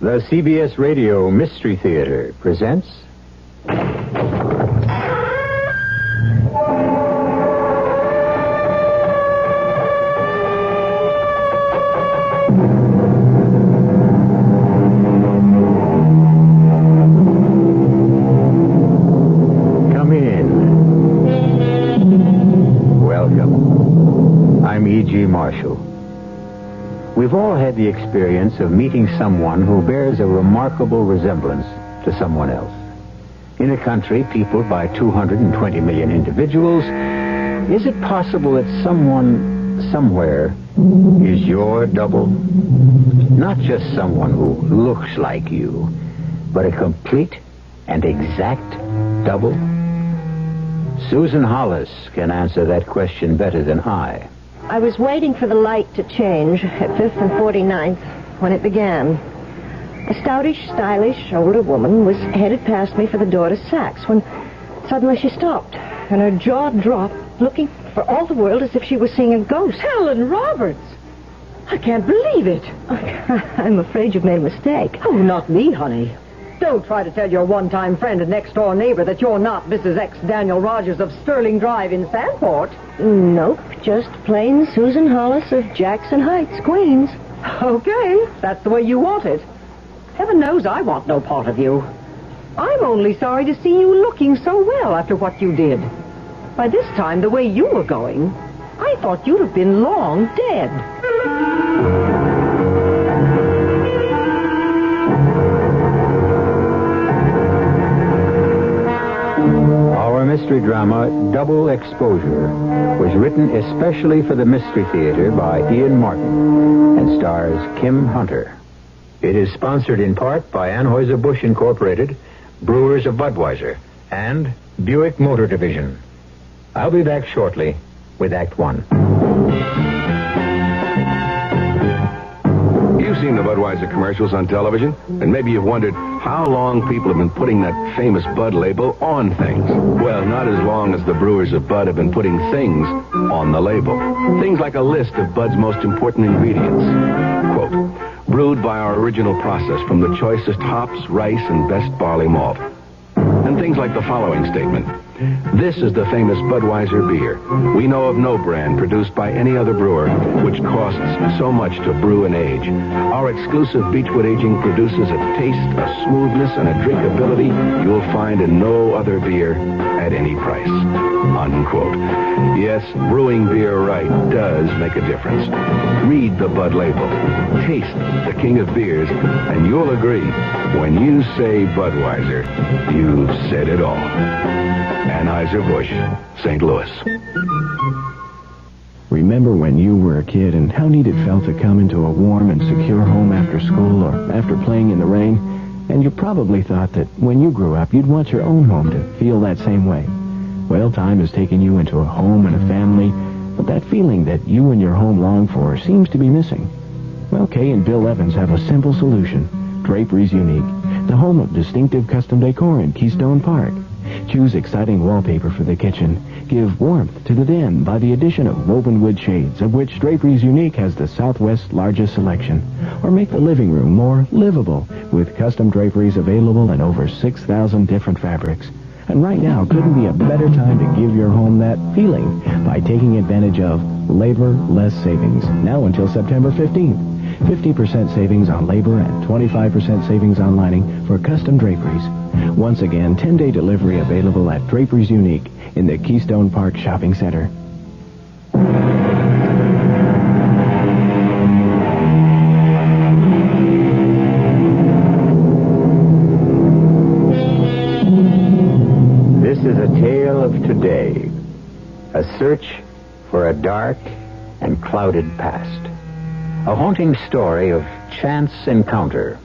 The CBS Radio Mystery Theater presents... Come in. Welcome. I'm E.G. Marshall. We've all had the experience of meeting someone who bears a remarkable resemblance to someone else. In a country peopled by 220 million individuals, is it possible that someone, somewhere, is your double? Not just someone who looks like you, but a complete and exact double? Susan Hollis can answer that question better than I. I was waiting for the light to change at 5th and 49th when it began. A stoutish, stylish, older woman was headed past me for the door to Saks when suddenly she stopped and her jaw dropped, looking for all the world as if she was seeing a ghost. Helen Roberts! I can't believe it. I'm afraid you've made a mistake. Oh, not me, honey. Don't try to tell your one-time friend and next-door neighbor that you're not Mrs. X. Daniel Rogers of Sterling Drive in Sandport. Nope, just plain Susan Hollis of Jackson Heights, Queens. Okay, that's the way you want it. Heaven knows I want no part of you. I'm only sorry to see you looking so well after what you did. By this time, the way you were going, I thought you'd have been long dead. Our mystery drama, Double Exposure, was written especially for the Mystery Theater by Ian Martin and stars Kim Hunter. It is sponsored in part by Anheuser-Busch Incorporated, Brewers of Budweiser, and Buick Motor Division. I'll be back shortly with Act One. You've seen the Budweiser commercials on television, and maybe you've wondered how long people have been putting that famous Bud label on things. Well, not as long as the brewers of Bud have been putting things on the label. Things like a list of Bud's most important ingredients. Quote, brewed by our original process from the choicest hops, rice, and best barley malt. And things like the following statement. This is the famous Budweiser beer. We know of no brand produced by any other brewer which costs so much to brew and age. Our exclusive Beechwood aging produces a taste, a smoothness, and a drinkability you'll find in no other beer at any price. Unquote. Yes, brewing beer right does make a difference. Read the Bud label. Taste the king of beers, and you'll agree, when you say Budweiser, you've said it all. Anheuser-Busch, St. Louis. Remember when you were a kid and how neat it felt to come into a warm and secure home after school or after playing in the rain? And you probably thought that when you grew up, you'd want your own home to feel that same way. Well, time has taken you into a home and a family, but that feeling that you and your home long for seems to be missing. Well, Kay and Bill Evans have a simple solution. Drapery's Unique, the home of distinctive custom decor in Keystone Park. Choose exciting wallpaper for the kitchen. Give warmth to the den by the addition of woven wood shades, of which Drapery's Unique has the Southwest's largest selection. Or make the living room more livable with custom draperies available in over 6,000 different fabrics. And right now couldn't be a better time to give your home that feeling by taking advantage of Labor Less Savings, now until September 15th. 50% savings on labor and 25% savings on lining for custom draperies. Once again, 10-day delivery available at Drapery's Unique in the Keystone Park Shopping Center. This is a tale of today, a search for a dark and clouded past. A haunting story of chance encounter,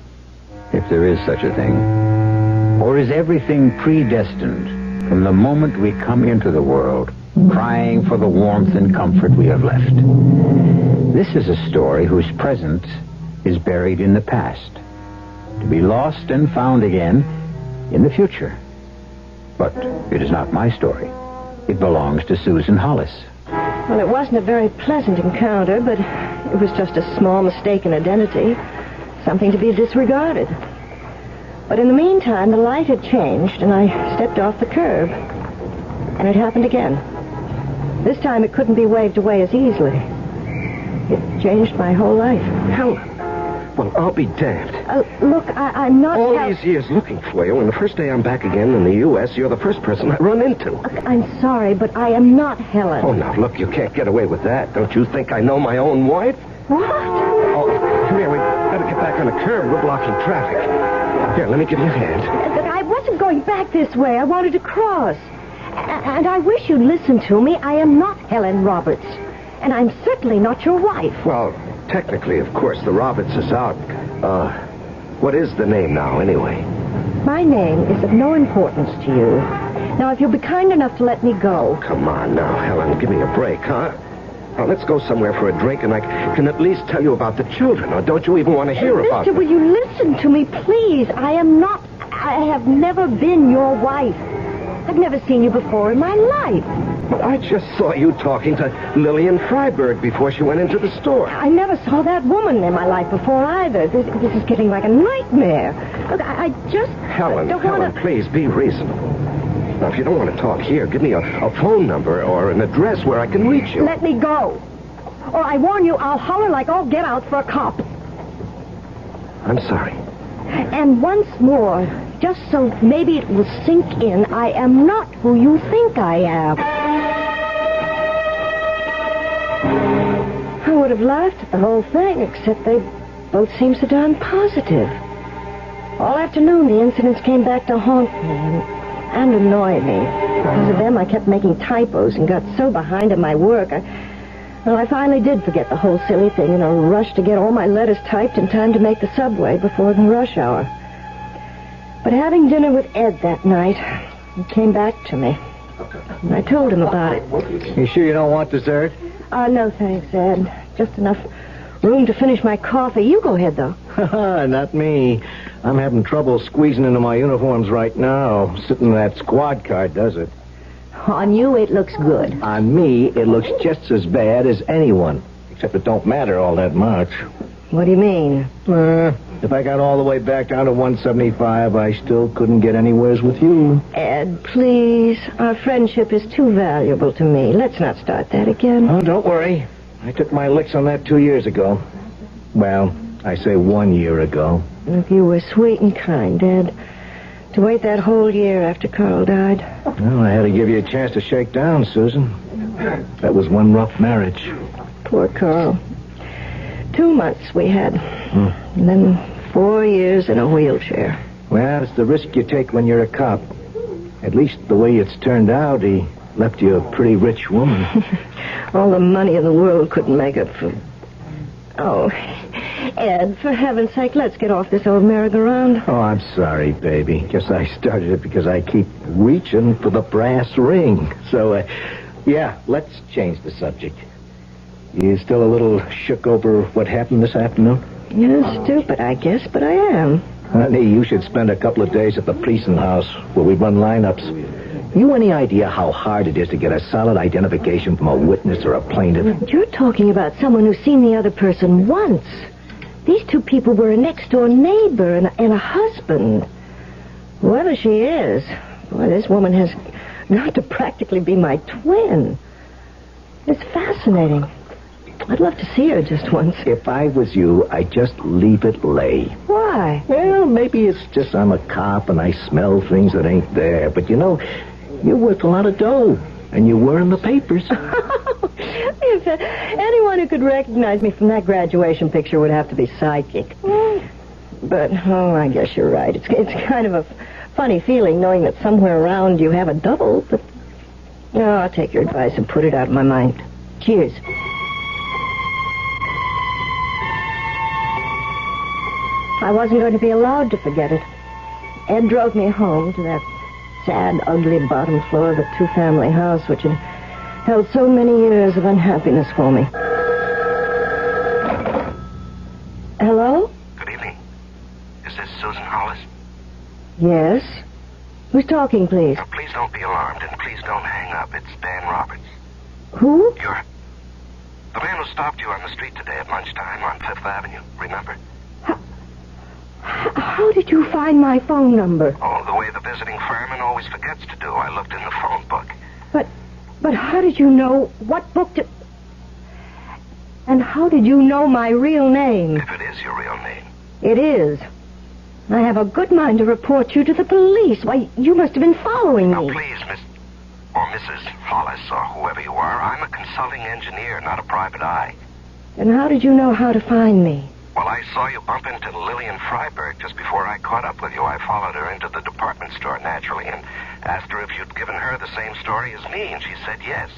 if there is such a thing. Or is everything predestined from the moment we come into the world, crying for the warmth and comfort we have left? This is a story whose present is buried in the past, to be lost and found again in the future. But it is not my story. It belongs to Susan Hollis. Well, it wasn't a very pleasant encounter, but it was just a small mistake in identity. something to be disregarded. But in the meantime, the light had changed, and I stepped off the curb. And it happened again. This time it couldn't be waved away as easily. It changed my whole life. Helen. Well, I'll be damned. Look, I'm not... All these years looking for you, and the first day I'm back again in the U.S., you're the first person I run into. Look, I'm sorry, but I am not Helen. Oh, now, look, you can't get away with that. Don't you think I know my own wife? What? Oh, come here. We better get back on the curb. We're blocking traffic. Here, let me give you a hand. But I wasn't going back this way. I wanted to cross. And I wish you'd listen to me. I am not Helen Roberts. And I'm certainly not your wife. Well, technically, of course, the Roberts is out. What is the name now, anyway? My name is of no importance to you. Now, if you'll be kind enough to let me go... Come on now, Helen. Give me a break, huh? Now, let's go somewhere for a drink, and I can at least tell you about the children. Or don't you even want to hear about them? Will you listen to me, please? I have never been your wife. I've never seen you before in my life. But I just saw you talking to Lillian Freiberg before she went into the store. I never saw that woman in my life before either. This is getting like a nightmare. Look, I just Helen, don't Helen, want to... please, be reasonable. Now, if you don't want to talk here, give me a phone number or an address where I can reach you. Let me go. Or I warn you, I'll holler like all get out for a cop. I'm sorry. And once more, just so maybe it will sink in, I am not who you think I am. I would have laughed at the whole thing, except they both seemed so darn positive. All afternoon, the incidents came back to haunt me and annoy me. Because of them, I kept making typos and got so behind in my work. I finally did forget the whole silly thing in a rush to get all my letters typed in time to make the subway before the rush hour. But having dinner with Ed that night, it came back to me. And I told him about it. You sure you don't want dessert? No, thanks, Ed. Just enough room to finish my coffee. You go ahead, though. Not me. I'm having trouble squeezing into my uniforms right now. Sitting in that squad car does it. On you, it looks good. On me, it looks just as bad as anyone. Except it don't matter all that much. What do you mean? If I got all the way back down to 175, I still couldn't get anywheres with you. Ed, please. Our friendship is too valuable to me. Let's not start that again. Oh, don't worry. I took my licks on that 2 years ago. Well, I say 1 year ago. If you were sweet and kind, Ed. To wait that whole year after Carl died. Well, I had to give you a chance to shake down, Susan. That was one rough marriage. Poor Carl. 2 months we had. And then 4 years in a wheelchair. Well, it's the risk you take when you're a cop. At least the way it's turned out, he left you a pretty rich woman. All the money in the world couldn't make up for... Oh, Ed, for heaven's sake, let's get off this old merry-go-round. Oh, I'm sorry, baby. Guess I started it because I keep reaching for the brass ring. So, yeah, let's change the subject. You still a little shook over what happened this afternoon? You're stupid, I guess, but I am. Honey, you should spend a couple of days at the policing house where we run lineups. You any idea how hard it is to get a solid identification from a witness or a plaintiff? You're talking about someone who's seen the other person once. These two people were a next-door neighbor and a husband. Whoever she is, boy, this woman has got to practically be my twin. It's fascinating. I'd love to see her just once. If I was you, I'd just leave it lay. Why? Well, maybe it's just I'm a cop and I smell things that ain't there. But, you know, you're worth a lot of dough. And you were in the papers. If anyone who could recognize me from that graduation picture would have to be psychic. But, I guess you're right. It's kind of a funny feeling knowing that somewhere around you have a double. But, I'll take your advice and put it out of my mind. Cheers. I wasn't going to be allowed to forget it. Ed drove me home to that sad, ugly bottom floor of the two-family house which had held so many years of unhappiness for me. Hello? Good evening. Is this Susan Hollis? Yes. Who's talking, please? Now, please don't be alarmed, and please don't hang up. It's Dan Roberts. Who? You're the man who stopped you on the street today at lunchtime on 5th Avenue, remember? How did you find my phone number? Oh, the way the visiting fireman always forgets to do. I looked in the phone book. But how did you know what book to... And how did you know my real name? If it is your real name. It is. I have a good mind to report you to the police. Why, you must have been following me. Now, please, Miss... or Mrs. Hollis, or whoever you are, I'm a consulting engineer, not a private eye. And how did you know how to find me? Well, I saw you bump into Lillian Freiberg just before I caught up with you. I followed her into the department store, naturally, and asked her if you'd given her the same story as me, and she said yes,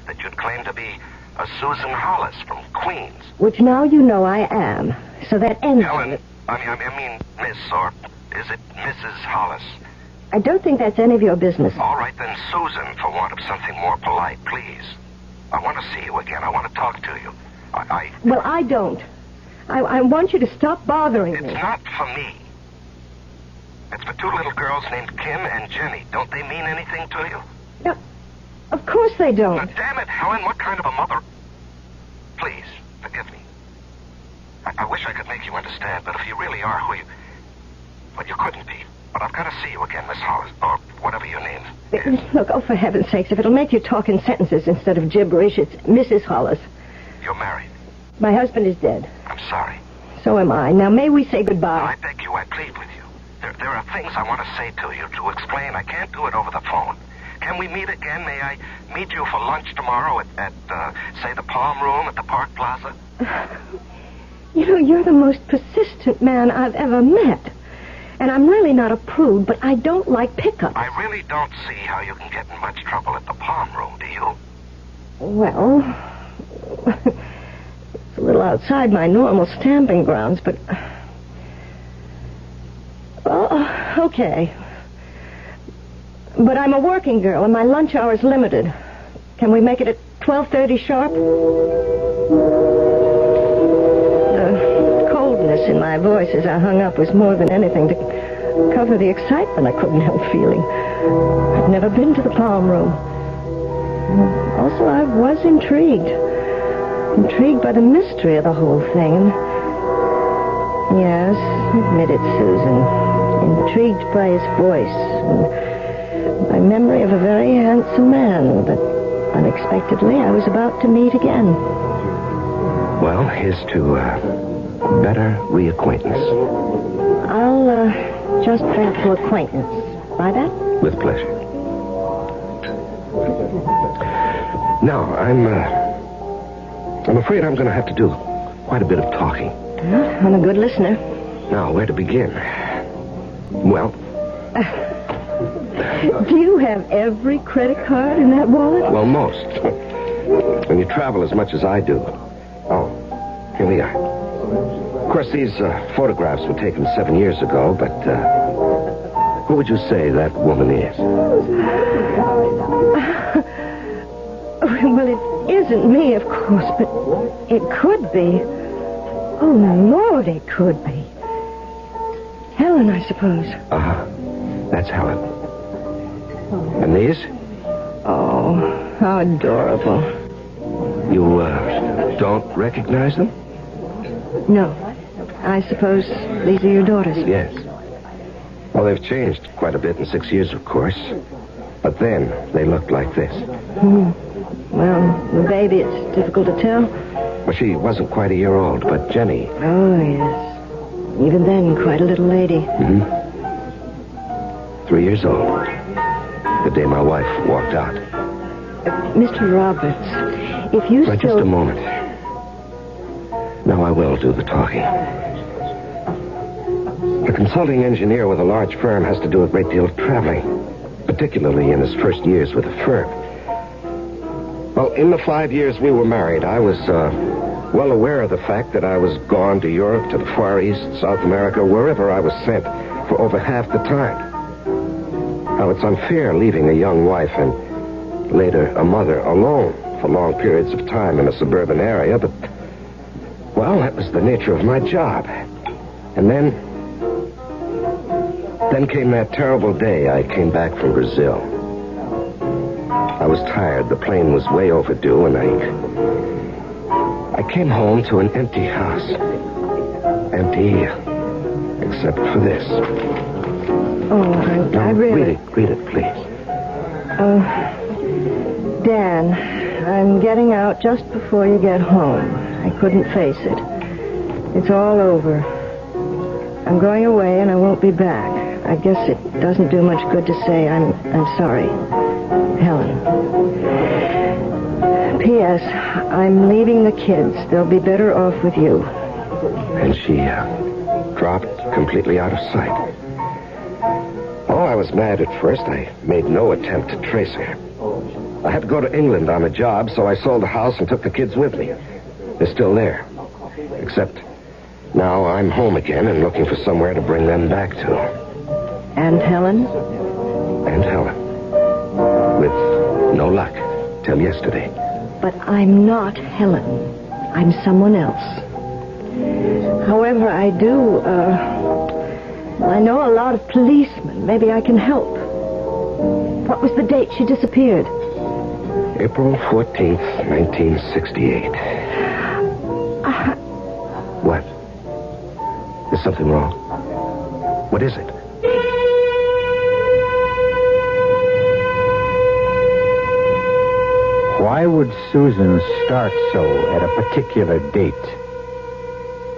that you'd claimed to be a Susan Hollis from Queens. Which now you know I am. So that ends Helen, it. I mean Miss, or is it Mrs. Hollis? I don't think that's any of your business. All right, then, Susan, for want of something more polite, please. I want to see you again. I want to talk to you. Well, I don't. I want you to stop bothering me. It's not for me. It's for two little girls named Kim and Jenny. Don't they mean anything to you? No, of course they don't. Now, damn it, Helen, what kind of a mother... Please, forgive me. I wish I could make you understand, but if you really are who you... Well, you couldn't be. But I've got to see you again, Miss Hollis, or whatever your name is. Look, oh, for heaven's sakes, if it'll make you talk in sentences instead of gibberish, it's Mrs. Hollis. You're married. My husband is dead. I'm sorry. So am I. Now, may we say I goodbye? beg you, I plead with you. There are things I want to say to you, to explain. I can't do it over the phone. Can we meet again? May I meet you for lunch tomorrow at say, the Palm Room at the Park Plaza? You know, you're the most persistent man I've ever met. And I'm really not a prude, but I don't like pickups. I really don't see how you can get in much trouble at the Palm Room, do you? Well, it's a little outside my normal stamping grounds, but... Well, okay. But I'm a working girl, and my lunch hour's limited. Can we make it at 12:30 sharp? The coldness in my voice as I hung up was more than anything to cover the excitement I couldn't help feeling. I'd never been to the Palm Room. Also, I was intrigued. Intrigued by the mystery of the whole thing. Yes, admit it, Susan. Intrigued by his voice and by memory of a very handsome man that unexpectedly I was about to meet again. Well, here's to better reacquaintance. I'll just back to acquaintance. Buy that? With pleasure. Now, I'm afraid I'm going to have to do quite a bit of talking. Well, I'm a good listener. Now, where to begin? Well... Do you have every credit card in that wallet? Well, most. When you travel as much as I do. Oh, here we are. Of course, these photographs were taken 7 years ago, but who would you say that woman is? Well, it isn't me, of course, but it could be. Oh, Lord, it could be. Helen, I suppose. Uh-huh. That's Helen. And these? Oh, how adorable. You, don't recognize them? No. I suppose these are your daughters. Yes. Well, they've changed quite a bit in 6 years, of course. But then, they looked like this. Well, the baby, it's difficult to tell. Well, she wasn't quite a year old, but Jenny... Oh, yes. Even then, quite a little lady. Mm-hmm. 3 years old. The day my wife walked out. Mr. Roberts, if you Now, still... just a moment. Now I will do the talking. A consulting engineer with a large firm has to do a great deal of traveling, particularly in his first years with the firm. Well, in the 5 years we were married, I was well aware of the fact that I was gone to Europe, to the Far East, South America, wherever I was sent for over half the time. Now, it's unfair leaving a young wife and later a mother alone for long periods of time in a suburban area, but, well, that was the nature of my job. And then came that terrible day I came back from Brazil. I was tired. The plane was way overdue, and I came home to an empty house. Empty Except for this. Oh, I really... Read it, please. Dan, I'm getting out just before you get home. I couldn't face it. It's all over. I'm going away and I won't be back. I guess it doesn't do much good to say I'm sorry. Helen. P.S. I'm leaving the kids. They'll be better off with you. And she dropped completely out of sight. Oh, I was mad at first. I made no attempt to trace her. I had to go to England on a job, so I sold the house and took the kids with me. They're still there. Except now I'm home again and looking for somewhere to bring them back to. And Helen? And Helen. With no luck till yesterday. But I'm not Helen. I'm someone else. However, I do, I know a lot of policemen. Maybe I can help. What was the date she disappeared? April 14th, 1968. What? Is something wrong? What is it? Why would Susan start so at a particular date?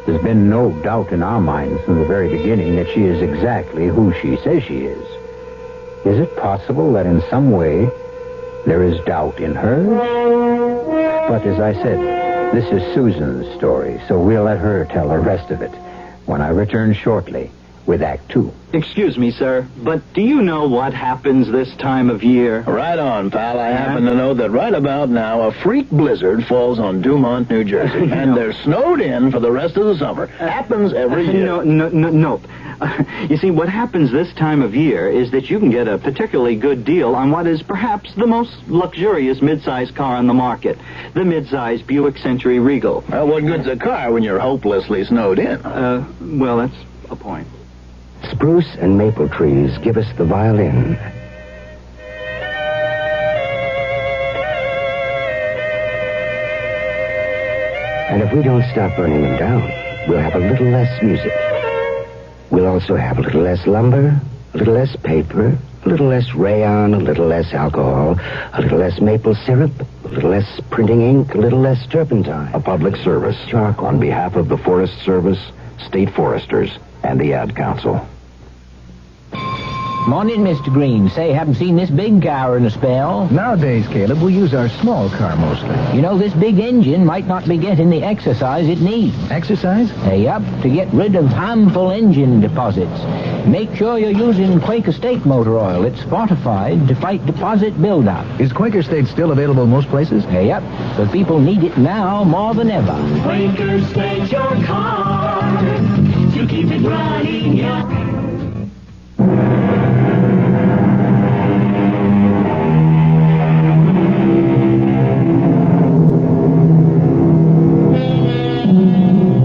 There's been no doubt in our minds from the very beginning that she is exactly who she says she is. Is it possible that in some way there is doubt in her? But as I said, this is Susan's story, so we'll let her tell the rest of it when I return shortly with Act Two. Excuse me, sir, but do you know what happens this time of year? Right on, pal. I happen to know that right about now a freak blizzard falls on Dumont, New Jersey, and they're snowed in for the rest of the summer. Happens every year. Nope. You see, what happens this time of year is that you can get a particularly good deal on what is perhaps the most luxurious mid-size car on the market, the mid-size Buick Century Regal. Well, what good's a car when you're hopelessly snowed in? Well, that's a point. Spruce and maple trees give us the violin. And if we don't stop burning them down, we'll have a little less music. We'll also have a little less lumber, a little less paper, a little less rayon, a little less alcohol, a little less maple syrup, a little less printing ink, a little less turpentine. A public service Charcoal. on behalf of the Forest Service, State Foresters, and the Ad Council. Morning, Mr. Green. Say, haven't seen this big car in a spell. Nowadays, Caleb, we use our small car mostly. You know, this big engine might not be getting the exercise it needs. Exercise? Yup, to get rid of harmful engine deposits. Make sure you're using Quaker State motor oil. It's fortified to fight deposit buildup. Is Quaker State still available in most places? Yup, but people need it now more than ever. Quaker State your car to keep it running, yeah.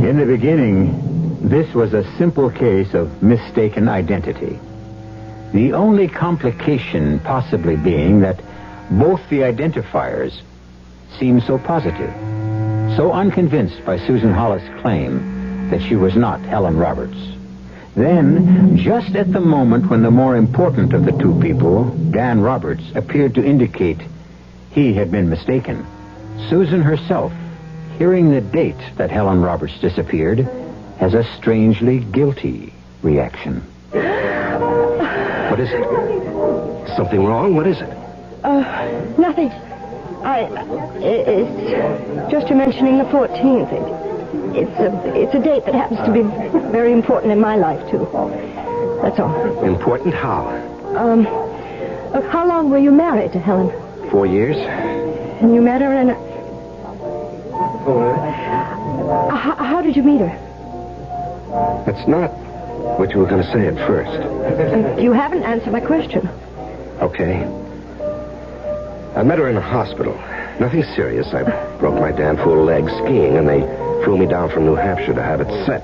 In the beginning, this was a simple case of mistaken identity. The only complication possibly being that both the identifiers seemed so positive, so unconvinced by Susan Hollis' claim that she was not Helen Roberts. Then, just at the moment when the more important of the two people, Dan Roberts, appeared to indicate he had been mistaken, Susan herself, hearing the date that Helen Roberts disappeared, has a strangely guilty reaction. What is it? Something wrong? What is it? Nothing. It's just you're mentioning the 14th. It's a date that happens to be very important in my life, too. That's all. Important how? How long were you married to Helen? 4 years. And you met her in how did you meet her? That's not what you were going to say at first. You haven't answered my question. Okay. I met her in a hospital. Nothing serious. I broke my damn fool leg skiing, and they flew me down from New Hampshire to have it set.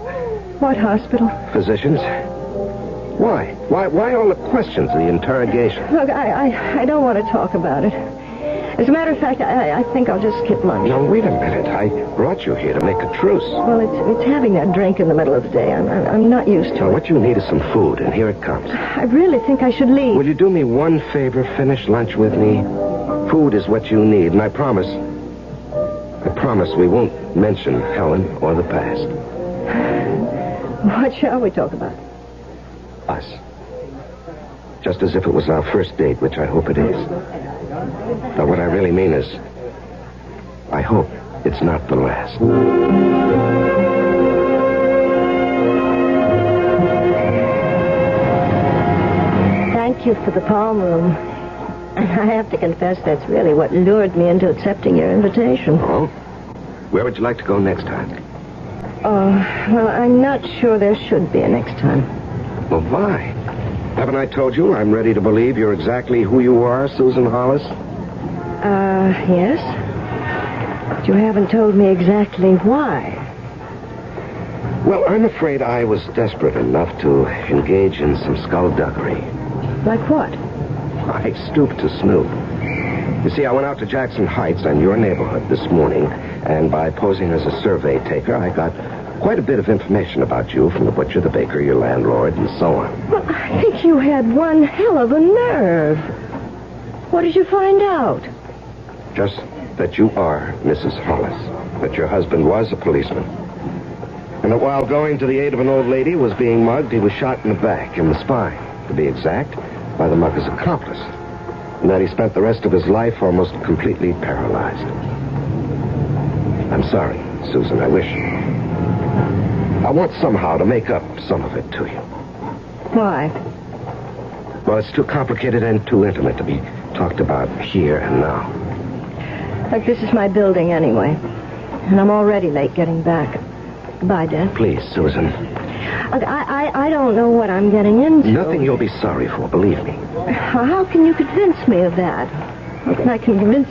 What hospital? Physicians? Why? Why all the questions, the interrogation? Look, I don't want to talk about it. As a matter of fact, I think I'll just skip lunch. Now, wait a minute. I brought you here to make a truce. Well, it's having that drink in the middle of the day. I'm not used to Now, it. what you need is some food, and here it comes. I really think I should leave. Will you do me one favor? Finish lunch with me. Food is what you need, and I promise we won't mention Helen or the past. What shall we talk about? Us. Just as if it was our first date, which I hope it is. But what I really mean is, I hope it's not the last. Thank you for the palm room. And I have to confess that's really what lured me into accepting your invitation. Oh? Where would you like to go next time? Oh, well, I'm not sure there should be a next time. Well, why? Haven't I told you I'm ready to believe you're exactly who you are, Susan Hollis? Yes? But you haven't told me exactly why. Well, I'm afraid I was desperate enough to engage in some skullduggery. Like what? I stooped to snoop. You see, I went out to Jackson Heights and your neighborhood this morning, and by posing as a survey taker, I got quite a bit of information about you from the butcher, the baker, your landlord, and so on. Well, I think you had one hell of a nerve. What did you find out? Just that you are Mrs. Hollis, that your husband was a policeman, and that while going to the aid of an old lady who was being mugged, he was shot in the back, in the spine, to be exact, by the mugger's accomplice, and that he spent the rest of his life almost completely paralyzed. I'm sorry, Susan. I want somehow to make up some of it to you. Why? Well, it's too complicated and too intimate to be talked about here and now. Look, this is my building anyway. And I'm already late getting back. Goodbye, Dad. Please, Susan. Look, I don't know what I'm getting into. Nothing you'll be sorry for, believe me. How can you convince me of that? How can I convince...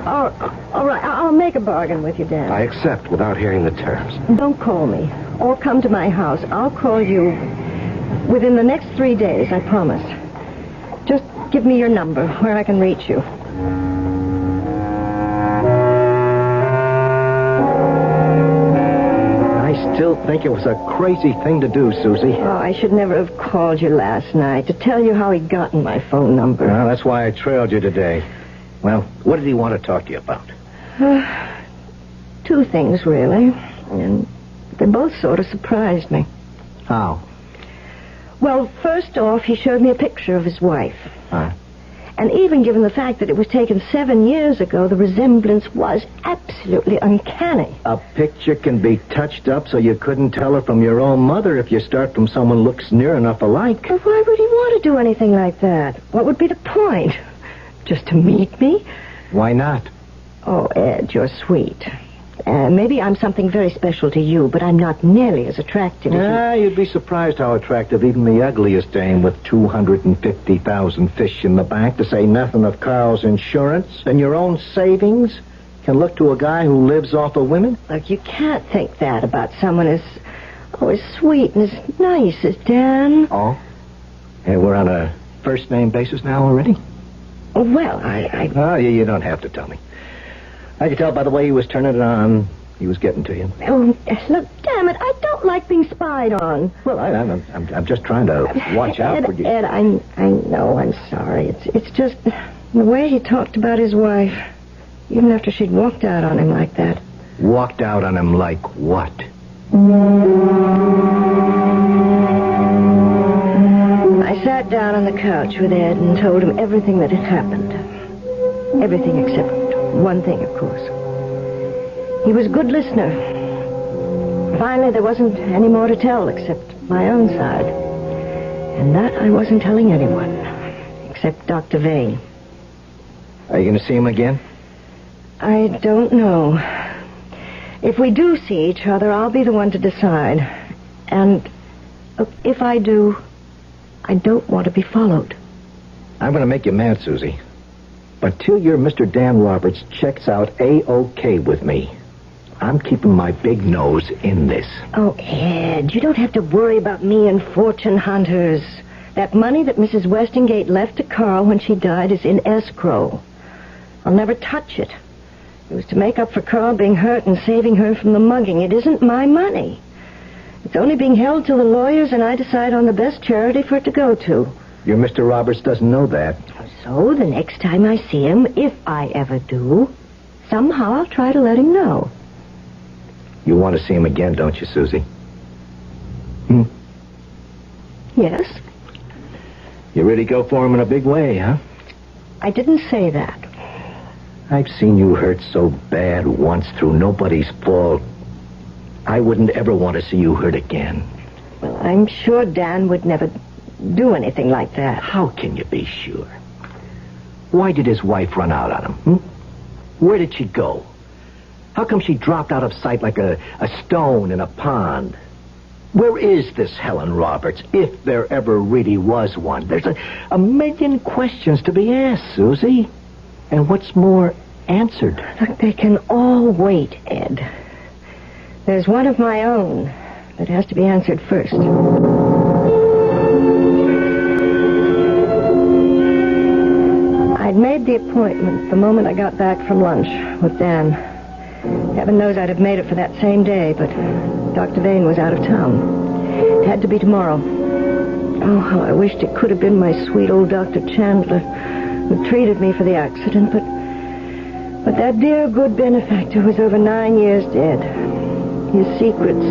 All right, I'll make a bargain with you, Dad. I accept without hearing the terms. Don't call me or come to my house. I'll call you within the next 3 days, I promise. Just give me your number where I can reach you. I still think it was a crazy thing to do, Susie. Oh, I should never have called you last night to tell you how he'd gotten my phone number. Well, that's why I trailed you today. Well, what did he want to talk to you about? 2 things, really. And they both sort of surprised me. How? Well, first off, he showed me a picture of his wife. Huh? And even given the fact that it was taken 7 years ago, the resemblance was absolutely uncanny. A picture can be touched up so you couldn't tell her from your own mother if you start from someone who looks near enough alike. But why would he want to do anything like that? What would be the point? Just to meet me? Why not? Oh, Ed, you're sweet. Maybe I'm something very special to you, but I'm not nearly as attractive as You'd be surprised how attractive even the ugliest dame with 250,000 fish in the bank, to say nothing of Carl's insurance and your own savings, can look to a guy who lives off of women. Look, you can't think that about someone as sweet and as nice as Dan. Oh? Hey, we're on a first-name basis now already? Well, Oh, you don't have to tell me. I could tell by the way he was turning it on. He was getting to you. Oh, look, damn it, I don't like being spied on. Well, I'm just trying to watch out for you. Ed, I know, I'm sorry. It's just the way he talked about his wife, even after she'd walked out on him like that. Walked out on him like what? I sat down on the couch with Ed and told him everything that had happened. Everything except one thing, of course. He was a good listener. Finally, there wasn't any more to tell except my own side. And that I wasn't telling anyone, except Dr. Vane. Are you going to see him again? I don't know. If we do see each other, I'll be the one to decide. And if I do, I don't want to be followed. I'm going to make you mad, Susie. But till your Mr. Dan Roberts checks out A-OK with me, I'm keeping my big nose in this. Oh, Ed, you don't have to worry about me and fortune hunters. That money that Mrs. Westingate left to Carl when she died is in escrow. I'll never touch it. It was to make up for Carl being hurt and saving her from the mugging. It isn't my money. It's only being held till the lawyers and I decide on the best charity for it to go to. Your Mr. Roberts doesn't know that. So the next time I see him, if I ever do, somehow I'll try to let him know. You want to see him again, don't you, Susie? Yes. You really go for him in a big way, huh? I didn't say that. I've seen you hurt so bad once through nobody's fault. I wouldn't ever want to see you hurt again. Well, I'm sure Dan would never do anything like that. How can you be sure? Why did his wife run out on him? Where did she go? How come she dropped out of sight like a stone in a pond? Where is this Helen Roberts, if there ever really was one? There's a million questions to be asked, Susie. And what's more, answered. Look, they can all wait, Ed. There's one of my own that has to be answered first. I'd made the appointment the moment I got back from lunch with Dan. Heaven knows I'd have made it for that same day, but Dr. Vane was out of town. It had to be tomorrow. Oh, how I wished it could have been my sweet old Dr. Chandler who treated me for the accident, but that dear, good benefactor was over 9 years dead. His secrets,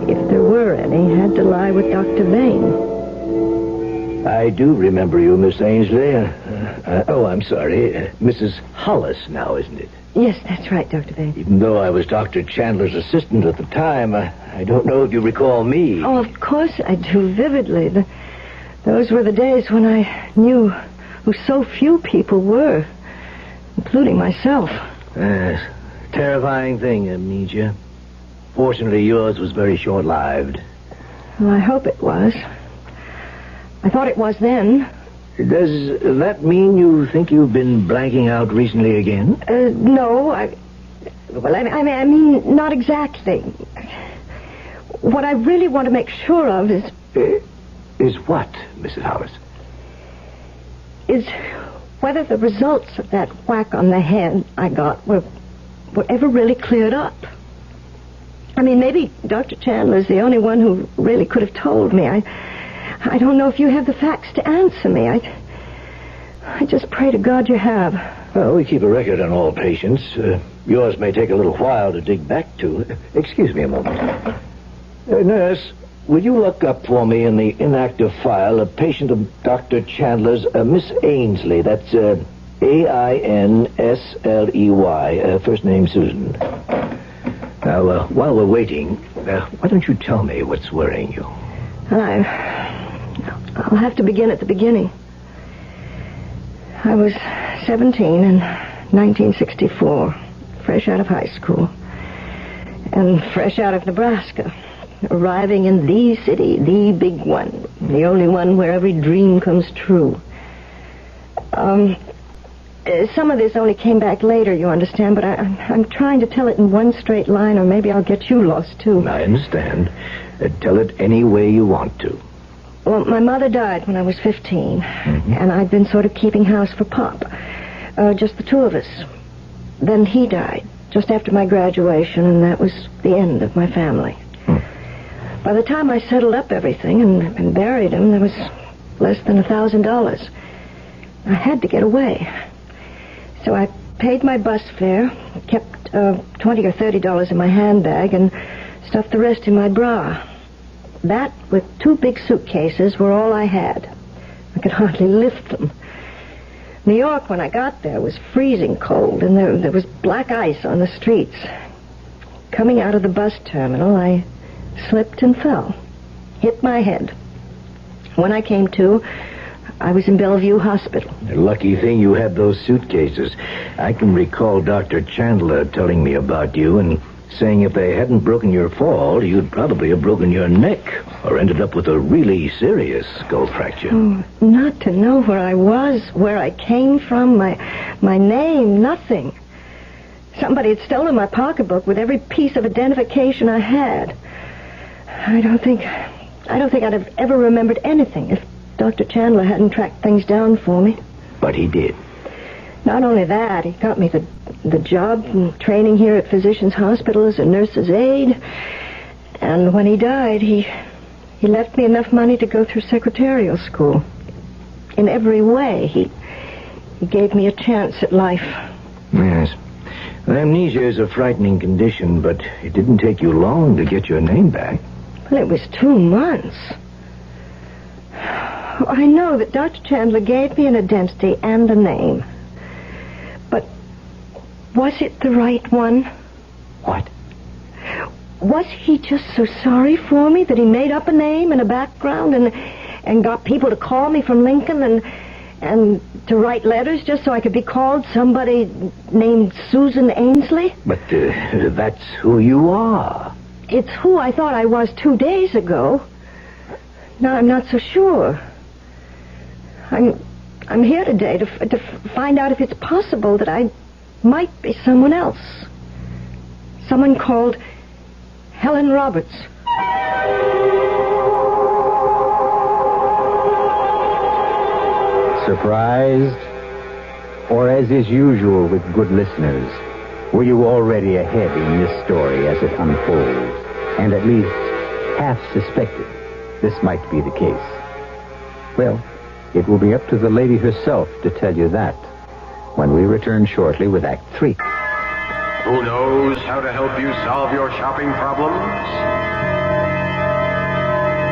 if there were any, had to lie with Dr. Vane. I do remember you, Miss Ainsley. I'm sorry. Mrs. Hollis now, isn't it? Yes, that's right, Dr. Vane. Even though I was Dr. Chandler's assistant at the time, I don't know if you recall me. Oh, of course I do, vividly. Those were the days when I knew who so few people were, including myself. Terrifying thing, amnesia. Fortunately, yours was very short-lived. Well, I hope it was. I thought it was then. Does that mean you think you've been blanking out recently again? No, I mean, not exactly. What I really want to make sure of is... Is what, Mrs. Hollis? Is whether the results of that whack on the head I got were ever really cleared up. I mean, maybe Dr. Chandler's the only one who really could have told me. I don't know if you have the facts to answer me. I just pray to God you have. Well, we keep a record on all patients. Yours may take a little while to dig back to. Excuse me a moment. Nurse, will you look up for me in the inactive file a patient of Dr. Chandler's, Miss Ainsley. That's Ainsley, first name Susan. Now, while we're waiting, why don't you tell me what's worrying you? I'll have to begin at the beginning. I was 17 in 1964, fresh out of high school, and fresh out of Nebraska, arriving in the city, the big one, the only one where every dream comes true. Some of this only came back later, you understand, but I'm trying to tell it in one straight line, or maybe I'll get you lost, too. I understand. Tell it any way you want to. Well, my mother died when I was 15, and I'd been sort of keeping house for Pop. Just the two of us. Then he died, just after my graduation, and that was the end of my family. By the time I settled up everything and buried him, there was less than $1,000. I had to get away. So I paid my bus fare, kept $20 or $30 in my handbag, and stuffed the rest in my bra. That, with 2 big suitcases, were all I had. I could hardly lift them. New York, when I got there, was freezing cold, and there was black ice on the streets. Coming out of the bus terminal, I slipped and fell. Hit my head. When I came to, I was in Bellevue Hospital. A lucky thing you had those suitcases. I can recall Dr. Chandler telling me about you and saying if they hadn't broken your fall, you'd probably have broken your neck or ended up with a really serious skull fracture. Oh, not to know where I was, where I came from, my name, nothing. Somebody had stolen my pocketbook with every piece of identification I had. I don't think I'd have ever remembered anything Dr. Chandler hadn't tracked things down for me. But he did. Not only that, he got me the job and training here at Physicians Hospital as a nurse's aide. And when he died, he left me enough money to go through secretarial school. In every way, he gave me a chance at life. Yes. Amnesia is a frightening condition, but it didn't take you long to get your name back. Well, it was 2 months. I know that Dr. Chandler gave me an identity and a name. But was it the right one? What? Was he just so sorry for me that he made up a name and a background and got people to call me from Lincoln and to write letters just so I could be called somebody named Susan Ainsley? But that's who you are. It's who I thought I was 2 days ago. Now I'm not so sure. I'm here today to find out if it's possible that I might be someone else. Someone called Helen Roberts. Surprised? Or as is usual with good listeners, were you already ahead in this story as it unfolds, and at least half suspected this might be the case? Well, it will be up to the lady herself to tell you that when we return shortly with Act 3. Who knows how to help you solve your shopping problems?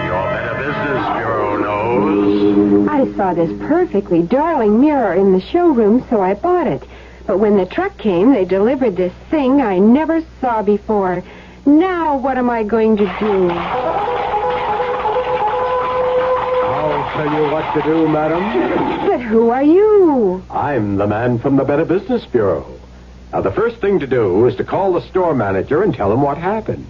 Your Better Business Bureau knows. I saw this perfectly darling mirror in the showroom, so I bought it. But when the truck came, they delivered this thing I never saw before. Now what am I going to do? Tell you what to do, madam. But who are you? I'm the man from the Better Business Bureau. Now, the first thing to do is to call the store manager and tell him what happened.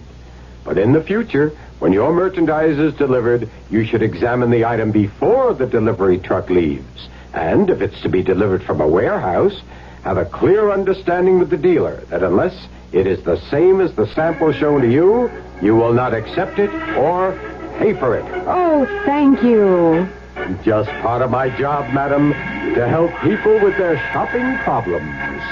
But in the future, when your merchandise is delivered, you should examine the item before the delivery truck leaves. And if it's to be delivered from a warehouse, have a clear understanding with the dealer that unless it is the same as the sample shown to you, you will not accept it or pay for it. Oh, thank you. Just part of my job, madam, to help people with their shopping problems.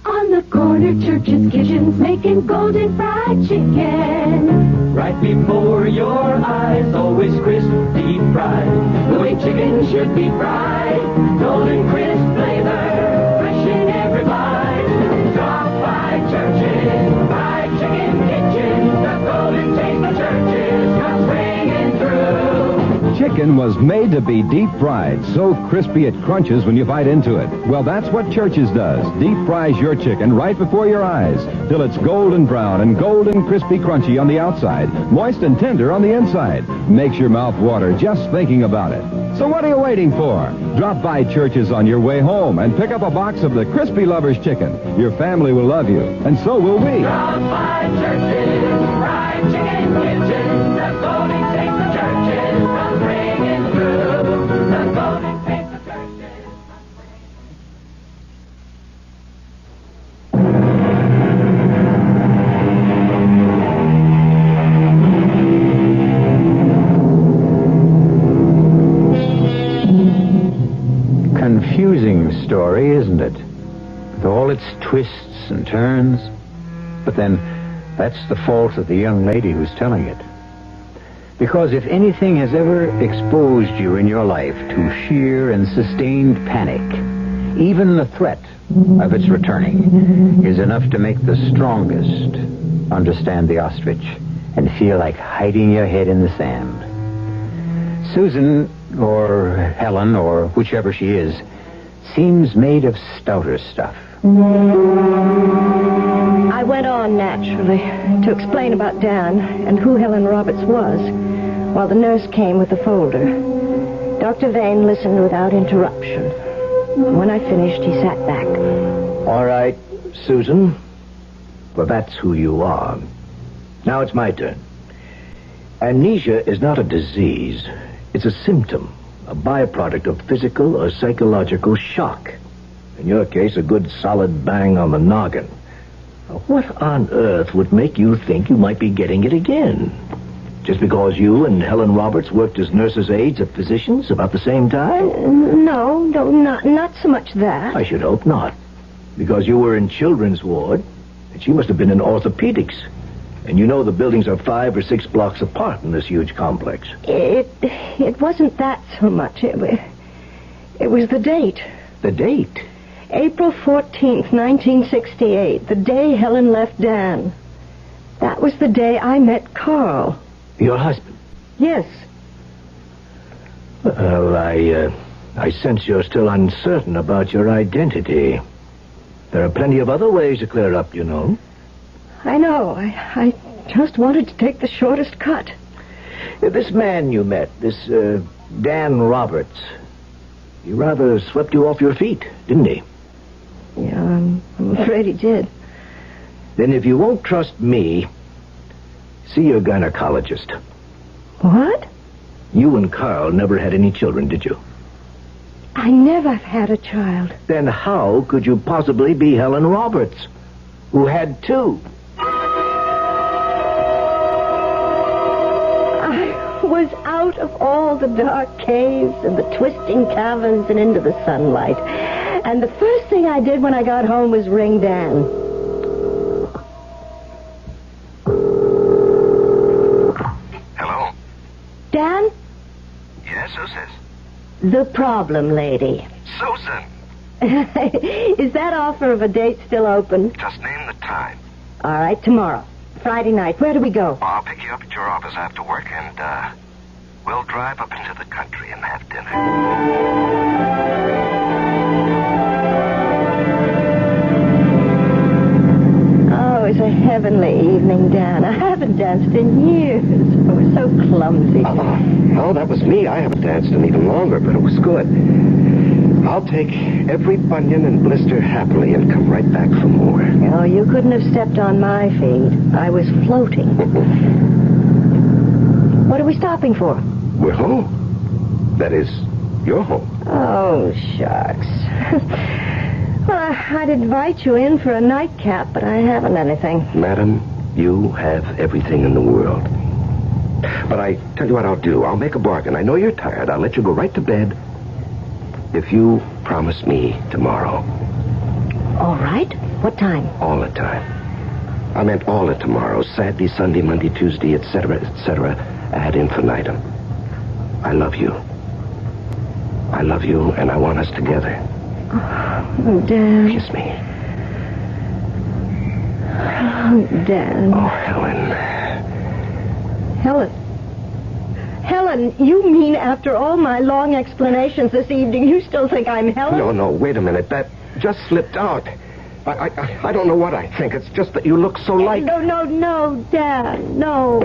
On the corner, churches, kitchens, making golden fried chicken. Right before your eyes, always crisp, deep fried. The way chicken should be fried. Golden crisp flavor, fresh in every bite. Drop by churches, fried chicken kitchen. The golden taste of churches comes ringing through. Chicken was made to be deep fried, so crispy it crunches when you bite into it. Well, that's what Church's does. Deep fries your chicken right before your eyes till it's golden brown and golden crispy crunchy on the outside, moist and tender on the inside. Makes your mouth water just thinking about it. So what are you waiting for? Drop by Church's on your way home and pick up a box of the Crispy Lovers chicken. Your family will love you, and so will we. Drop by Church's, fried chicken kitchen. The golden taste of Church's comes ringing through. The golden taste of Church's. Confusing story, isn't it? With all its twists and turns. But then, that's the fault of the young lady who's telling it. Because if anything has ever exposed you in your life to sheer and sustained panic, even the threat of its returning is enough to make the strongest understand the ostrich and feel like hiding your head in the sand. Susan, or Helen, or whichever she is, seems made of stouter stuff. I went on naturally to explain about Dan and who Helen Roberts was, while the nurse came with the folder. Dr. Vane listened without interruption. When I finished, he sat back. All right, Susan. Well, that's who you are. Now it's my turn. Amnesia is not a disease. It's a symptom, a byproduct of physical or psychological shock. In your case, a good solid bang on the noggin. Now, what on earth would make you think you might be getting it again? Just because you and Helen Roberts worked as nurses' aides at physicians about the same time? No, not so much that. I should hope not. Because you were in children's ward, and she must have been in orthopedics. And you know the buildings are 5 or 6 blocks apart in this huge complex. It wasn't that so much. It was the date. The date? April 14th, 1968, the day Helen left Dan. That was the day I met Carl. Your husband? Yes. Well, I sense you're still uncertain about your identity. There are plenty of other ways to clear up, you know. I know. I just wanted to take the shortest cut. This man you met, this Dan Roberts, he rather swept you off your feet, didn't he? Yeah, I'm afraid he did. Then if you won't trust me, see your gynecologist. What? You and Carl never had any children, did you? I never had a child. Then how could you possibly be Helen Roberts, who had 2? I was out of all the dark caves and the twisting caverns and into the sunlight. And the first thing I did when I got home was ring Dan. Hello? Dan? Yes, who's this? The problem lady. Susan. Is that offer of a date still open? Just name the time. All right, tomorrow. Friday night. Where do we go? I'll pick you up at your office after work, and, we'll drive up into the country and have dinner. It was a heavenly evening, Dan. I haven't danced in years. I was so clumsy. Oh, that was me. I haven't danced in even longer, but it was good. I'll take every bunion and blister happily and come right back for more. Oh, you couldn't have stepped on my feet. I was floating. What are we stopping for? We're home. That is, you're home. Oh, shucks. Well, I'd invite you in for a nightcap, but I haven't anything. Madam, you have everything in the world. But I tell you what I'll do. I'll make a bargain. I know you're tired. I'll let you go right to bed if you promise me tomorrow. All right. What time? All the time. I meant all the tomorrows. Saturday, Sunday, Monday, Tuesday, etc., ad infinitum. I love you. I love you, and I want us together. Oh, Dan. Kiss me. Oh, Dan. Oh, Helen. Helen. Helen, you mean after all my long explanations this evening, you still think I'm Helen? No, wait a minute. That just slipped out. I don't know what I think. It's just that you look so like... No, Dan, no.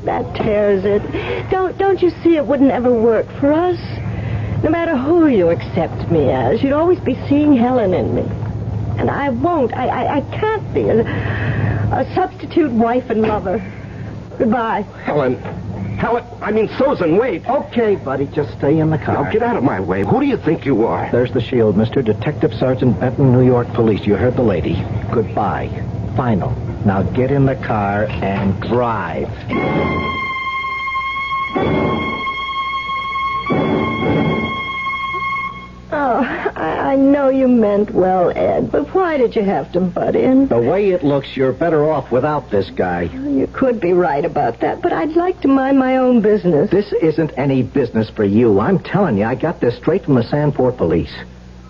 That tears it. Don't you see it wouldn't ever work for us? No matter who you accept me as, you'd always be seeing Helen in me. And I won't. I can't be a substitute wife and lover. Goodbye. Helen, I mean, Susan, wait. Okay, buddy, just stay in the car. Now, get out of my way. Who do you think you are? There's the shield, Mr. Detective Sergeant Benton, New York Police. You heard the lady. Goodbye. Final. Now get in the car and drive. Oh, I know you meant well, Ed, but why did you have to butt in? The way it looks, you're better off without this guy. You could be right about that, but I'd like to mind my own business. This isn't any business for you. I'm telling you, I got this straight from the Sandport police.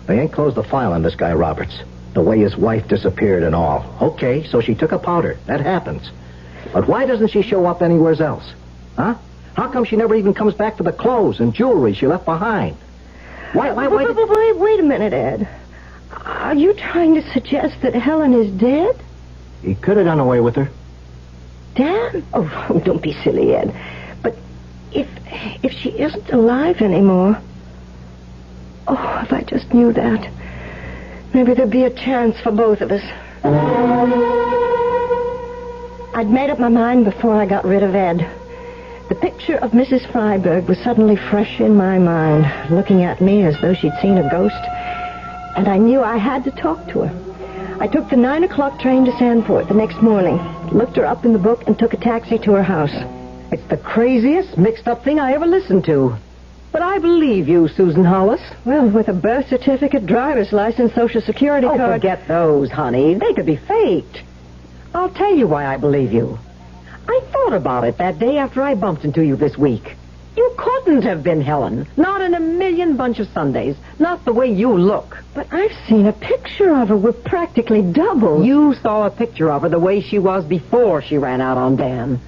They ain't closed the file on this guy Roberts. The way his wife disappeared and all. Okay, so she took a powder. That happens. But why doesn't she show up anywhere else? Huh? How come she never even comes back for the clothes and jewelry she left behind? Wait a minute, Ed. Are you trying to suggest that Helen is dead? He could have done away with her. Dan? Oh, don't be silly, Ed. But if she isn't alive anymore... Oh, if I just knew that. Maybe there'd be a chance for both of us. I'd made up my mind before I got rid of Ed. The picture of Mrs. Freiberg was suddenly fresh in my mind, looking at me as though she'd seen a ghost. And I knew I had to talk to her. I took the 9 o'clock train to Sandport the next morning, looked her up in the book, and took a taxi to her house. It's the craziest, mixed-up thing I ever listened to. But I believe you, Susan Hollis. Well, with a birth certificate, driver's license, Social Security Oh, card... forget those, honey. They could be faked. I'll tell you why I believe you. I thought about it that day after I bumped into you this week. You couldn't have been Helen. Not in a million bunch of Sundays. Not the way you look. But I've seen a picture of her. We're practically double. You saw a picture of her the way she was before she ran out on Dan.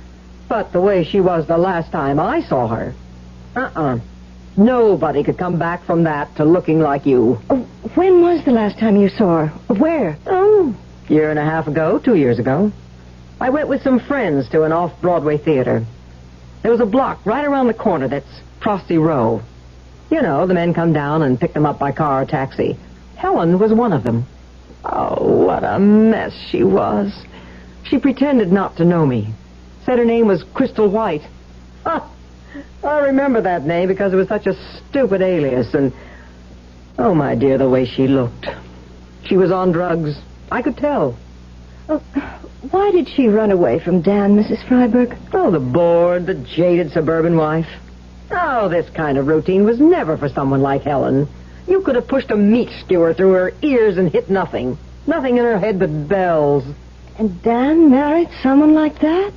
But the way she was the last time I saw her. Nobody could come back from that to looking like you. When was the last time you saw her? Where? Oh, year and a half ago, 2 years ago. I went with some friends to an off-Broadway theater. There was a block right around the corner that's Frosty Row. You know, the men come down and pick them up by car or taxi. Helen was one of them. Oh, what a mess she was. She pretended not to know me. Said her name was Crystal White. I remember that name because it was such a stupid alias. And, oh, my dear, the way she looked. She was on drugs. I could tell. Oh, why did she run away from Dan, Mrs. Freiberg? Oh, the bored, the jaded suburban wife. Oh, this kind of routine was never for someone like Helen. You could have pushed a meat skewer through her ears and hit nothing. Nothing in her head but bells. And Dan married someone like that?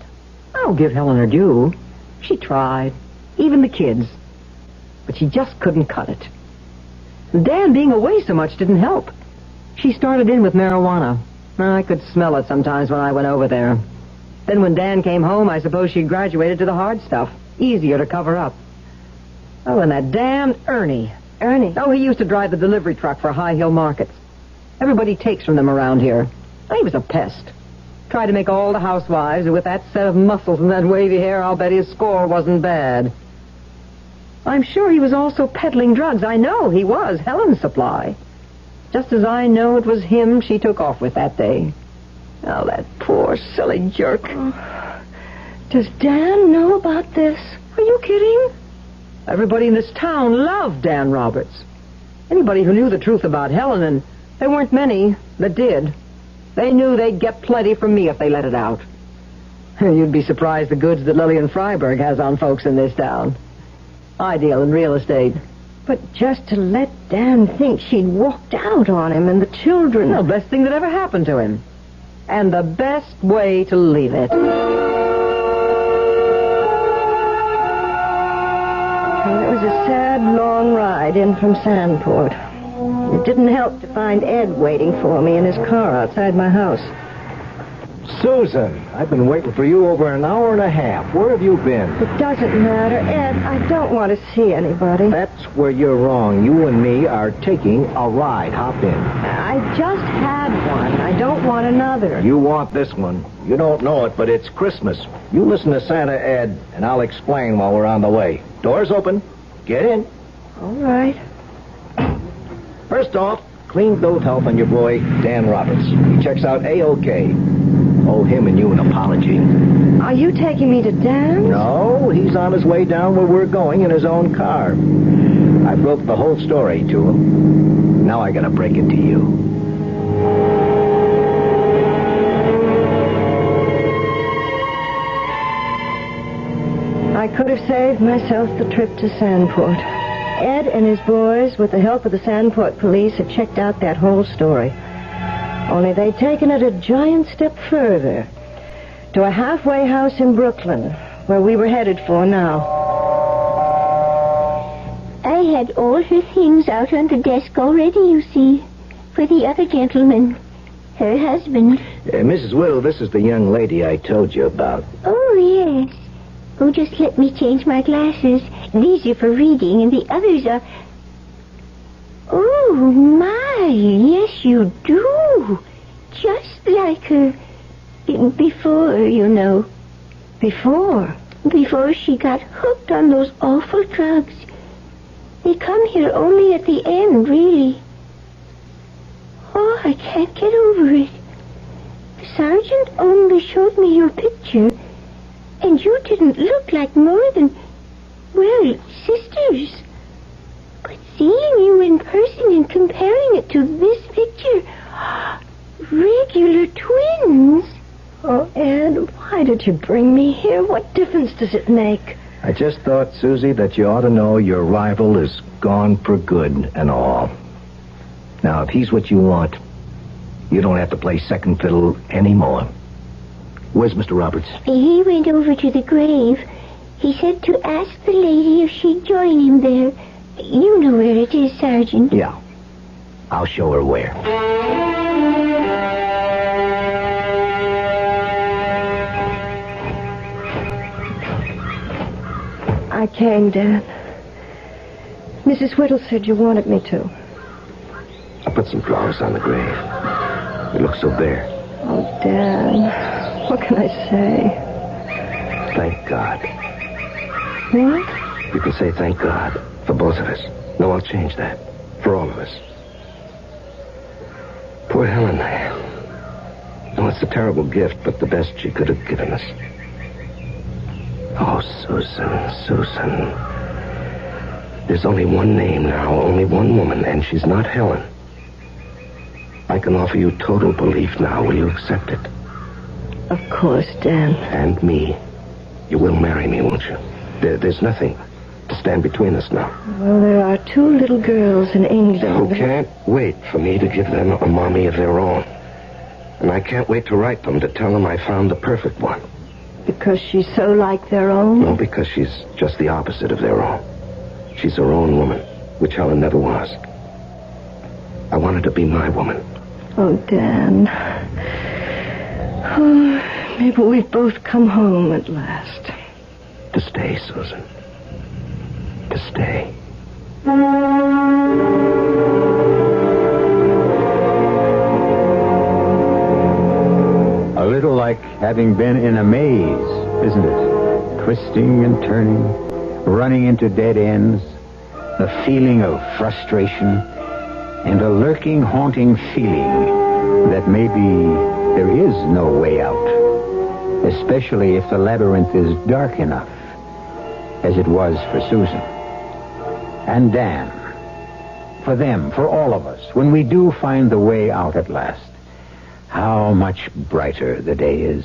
I'll give Helen her due. She tried. Even the kids. But she just couldn't cut it. Dan being away so much didn't help. She started in with marijuana. I could smell it sometimes when I went over there. Then when Dan came home, I suppose she graduated to the hard stuff. Easier to cover up. Oh, and that damned Ernie. Ernie? Oh, he used to drive the delivery truck for High Hill Markets. Everybody takes from them around here. He was a pest. Tried to make all the housewives, and with that set of muscles and that wavy hair, I'll bet his score wasn't bad. I'm sure he was also peddling drugs. I know he was Helen's supply. Just as I know it was him she took off with that day. Oh, that poor, silly jerk. Does Dan know about this? Are you kidding? Everybody in this town loved Dan Roberts. Anybody who knew the truth about Helen, and there weren't many that did. They knew they'd get plenty from me if they let it out. You'd be surprised the goods that Lillian Freiberg has on folks in this town. I deal in real estate. But just to let Dan think she'd walked out on him and the children... The best thing that ever happened to him. And the best way to leave it. Well, it was a sad, long ride in from Sandport. It didn't help to find Ed waiting for me in his car outside my house. Susan, I've been waiting for you over an hour and a half. Where have you been? It doesn't matter, Ed. I don't want to see anybody. That's where you're wrong. You and me are taking a ride. Hop in. I just had one. I don't want another. You want this one. You don't know it, but it's Christmas. You listen to Santa, Ed, and I'll explain while we're on the way. Doors open. Get in. All right. First off, clean bill of health on your boy, Dan Roberts. He checks out A-OK. Owe him and you an apology. Are you taking me to Dan? No, he's on his way down where we're going in his own car. I broke the whole story to him. Now I gotta break it to you. I could have saved myself the trip to Sandport. Ed and his boys, with the help of the Sandport police, had checked out that whole story. Only they'd taken it a giant step further, to a halfway house in Brooklyn, where we were headed for now. I had all her things out on the desk already, you see, for the other gentleman, her husband. Mrs. Whittle, this is the young lady I told you about. Oh, yes. Oh, just let me change my glasses. These are for reading, and the others are... Oh, my, yes, you do. Just like her. Before, you know. Before? Before she got hooked on those awful drugs. They come here only at the end, really. Oh, I can't get over it. The sergeant only showed me your picture, and you didn't look like more than, well, sisters. But seeing you in person and comparing it to this picture, regular twins. Oh, Ed, why did you bring me here? What difference does it make? I just thought, Susie, that you ought to know your rival is gone for good and all. Now, if he's what you want, you don't have to play second fiddle anymore. Where's Mr. Roberts? He went over to the grave. He said to ask the lady if she'd join him there. You know where it is, Sergeant. Yeah. I'll show her where. I came, Dan. Mrs. Whittle said you wanted me to. I put some flowers on the grave. It looks so bare. Oh, Dan, what can I say? Thank God. What? You can say thank God for both of us. No, I'll change that. For all of us. Poor Helen. No, it's a terrible gift, but the best she could have given us. Oh, Susan. There's only one name now, only one woman, and she's not Helen. I can offer you total belief now. Will you accept it? Of course, Dan. And me. You will marry me, won't you? There's nothing to stand between us now. Well, there are 2 little girls in England. Who can't wait for me to give them a mommy of their own. And I can't wait to write them to tell them I found the perfect one. Because she's so like their own? No, because she's just the opposite of their own. She's her own woman, which Helen never was. I want her to be my woman. Oh, Dan. Oh, maybe we've both come home at last. To stay, Susan. To stay. A little like having been in a maze, isn't it? Twisting and turning, running into dead ends, the feeling of frustration, and a lurking, haunting feeling that maybe there is no way out, especially if the labyrinth is dark enough, as it was for Susan. And Dan, for them, for all of us, when we do find the way out at last, how much brighter the day is.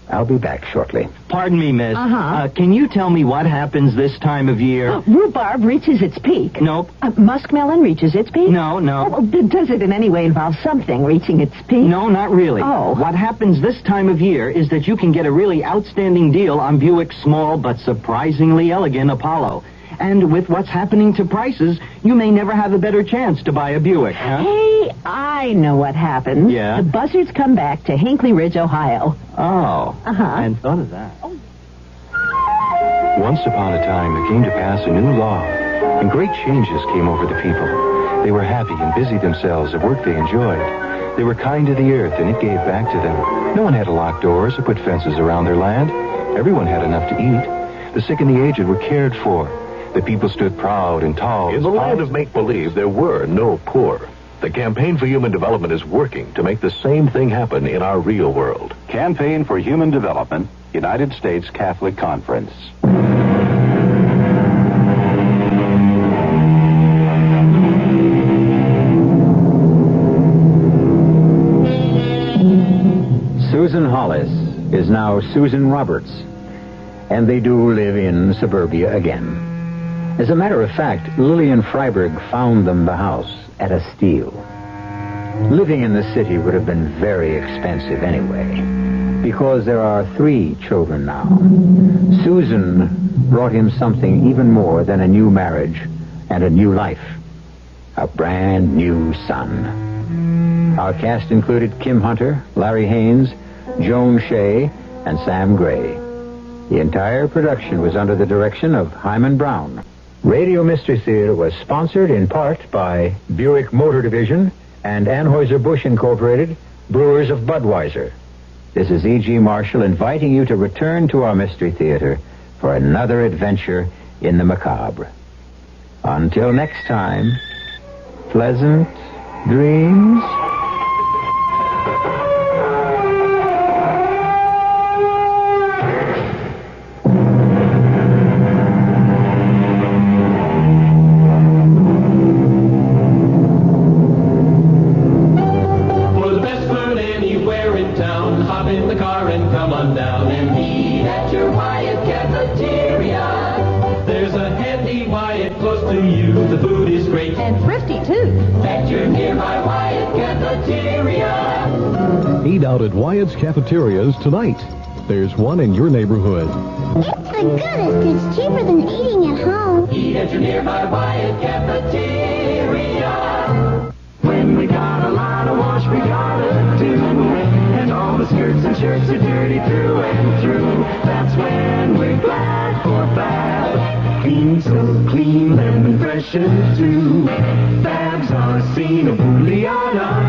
I'll be back shortly. Pardon me, miss. Uh-huh. Can you tell me what happens this time of year? Rhubarb reaches its peak. Nope. Muskmelon reaches its peak? No. Oh, does it in any way involve something reaching its peak? No, not really. Oh. What happens this time of year is that you can get a really outstanding deal on Buick's small but surprisingly elegant Apollo. And with what's happening to prices, you may never have a better chance to buy a Buick, huh? Hey, I know what happens. Yeah? The buzzards come back to Hinckley Ridge, Ohio. Oh. Uh-huh. I hadn't thought of that. Once upon a time, there came to pass a new law, and great changes came over the people. They were happy and busied themselves at work they enjoyed. They were kind to the earth, and it gave back to them. No one had to lock doors or put fences around their land. Everyone had enough to eat. The sick and the aged were cared for. The people stood proud and tall. In the land of make-believe, there were no poor. The Campaign for Human Development is working to make the same thing happen in our real world. Campaign for Human Development, United States Catholic Conference. Susan Hollis is now Susan Roberts, and they do live in suburbia again. As a matter of fact, Lillian Freiberg found them the house at a steal. Living in the city would have been very expensive anyway, because there are 3 children now. Susan brought him something even more than a new marriage and a new life. A brand new son. Our cast included Kim Hunter, Larry Haines, Joan Shea, and Sam Gray. The entire production was under the direction of Himan Brown. Radio Mystery Theater was sponsored in part by Buick Motor Division and Anheuser-Busch Incorporated, Brewers of Budweiser. This is E.G. Marshall inviting you to return to our Mystery Theater for another adventure in the macabre. Until next time, pleasant dreams. For the best food anywhere in town, hop in the cafeteria. There's a handy Wyatt close to you. The food is great. And thrifty, too. At your nearby Wyatt cafeteria. Eat out at Wyatt's Cafeterias tonight. There's one in your neighborhood. It's the goodest. It's cheaper than eating at home. Eat at your nearby Wyatt cafeteria. When we got a lot of wash we gotta do, and all the skirts and shirts are dirty through and through, that's when we're glad for Fab. Clean, so clean, lemon fresh and true. Fab's our scene of Booleana.